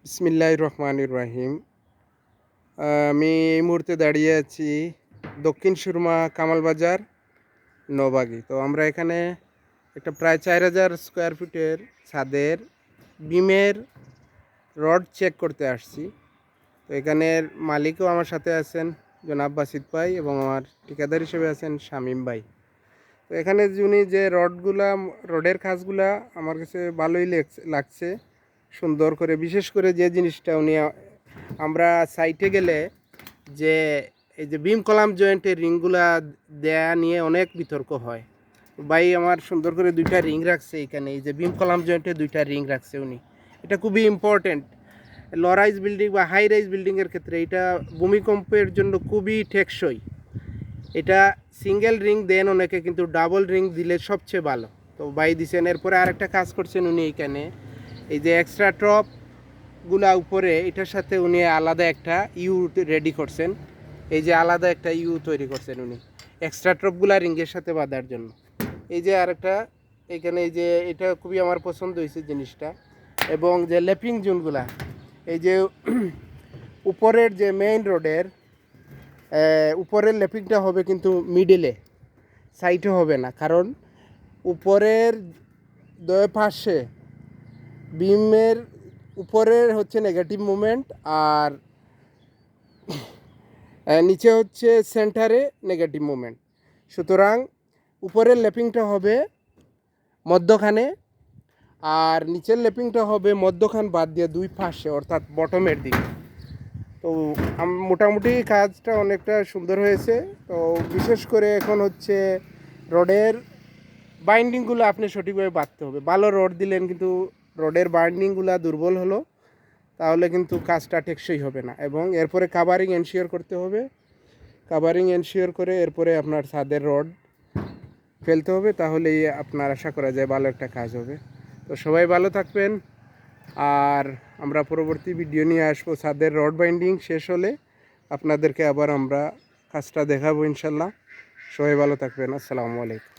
বিসমিল্লাহির রহমানির রহিম। আমি এই মুহূর্তে দাঁড়িয়ে আছি দক্ষিণ সুরমা কামাল বাজার নবাগী। তো আমরা এখানে একটা প্রায় 4000 স্কোয়ার ফিটের ছাদের বিমের রড চেক করতে আসছি। তো এখানের মালিকও আমার সাথে আছেন জনাব বাসিত ভাই, এবং আমার ঠিকাদার হিসেবে আছেন শামীম ভাই। তো এখানে উনি যে রডের কাজগুলা আমার কাছে ভালোই লাগছে, সুন্দর করে। বিশেষ করে যে জিনিসটা আমরা সাইটে গেলে যে এই যে বিম কলাম জয়েন্টের রিংগুলা দেয়া নিয়ে অনেক বিতর্ক হয়। ভাই আমার সুন্দর করে 2টা রিং রাখছে এখানে, এই যে বিম কলাম জয়েন্টে 2টা রিং রাখছে উনি। এটা খুবই ইম্পর্টেন্ট লো রাইজ বিল্ডিং বা হাই রাইজ বিল্ডিংয়ের ক্ষেত্রে। এটা ভূমিকম্পের জন্য খুবই টেকসই। এটা সিঙ্গেল রিং দেন অনেকে, কিন্তু ডাবল রিং দিলে সবচেয়ে ভালো। তো ভাই দিছেন। এরপরে আরেকটা কাজ করছেন উনি এখানে, এই যে এক্সট্রা টপগুলা উপরে, এটার সাথে উনি আলাদা একটা ইউ রেডি করছেন। এই যে আলাদা একটা ইউ তৈরি করছেন উনি এক্সট্রা টপগুলা রিংয়ের সাথে বাঁধার জন্য। এই যে আরেকটা এখানে, এই যে এটা খুবই আমার পছন্দ হয়েছে জিনিসটা। এবং যে লেপিং জোনগুলা, এই যে উপরের যে মেইন রোডের উপরের লেপিংটা হবে কিন্তু মিডলে, সাইডে হবে না। কারণ উপরের দুই পাশে বিমের উপরের হচ্ছে নেগেটিভ মুভমেন্ট, আর নিচে হচ্ছে সেন্টারে নেগেটিভ মুভমেন্ট। সুতরাং উপরের লেপিংটা হবে মধ্যখানে, আর নিচের লেপিংটা হবে মধ্যখান বাদ দিয়ে দুই পাশে, অর্থাৎ বটমের দিকে। তো মোটামুটি কাজটা অনেকটা সুন্দর হয়েছে। তো বিশেষ করে এখন হচ্ছে রডের বাইন্ডিংগুলো আপনি সঠিকভাবে বাঁধতে হবে। ভালো রড দিলেন কিন্তু রডের বাইন্ডিংগুলো দুর্বল হলো, তাহলে কিন্তু কাজটা টেকসই হবে না। এবং এরপরে কাভারিং এনশিওর করতে হবে। কাভারিং এনশিওর করে এরপরে আপনার ছাদের রড ফেলতে হবে, তাহলেই আপনার আশা করা যায় ভালো একটা কাজ হবে। তো সবাই ভালো থাকবেন, আর আমরা পরবর্তী ভিডিও নিয়ে আসবো। ছাদের রড বাইন্ডিং শেষ হলে আপনাদেরকে আবার আমরা কাজটা দেখাবো ইনশাল্লাহ। সবাই ভালো থাকবেন। আসসালামু আলাইকুম।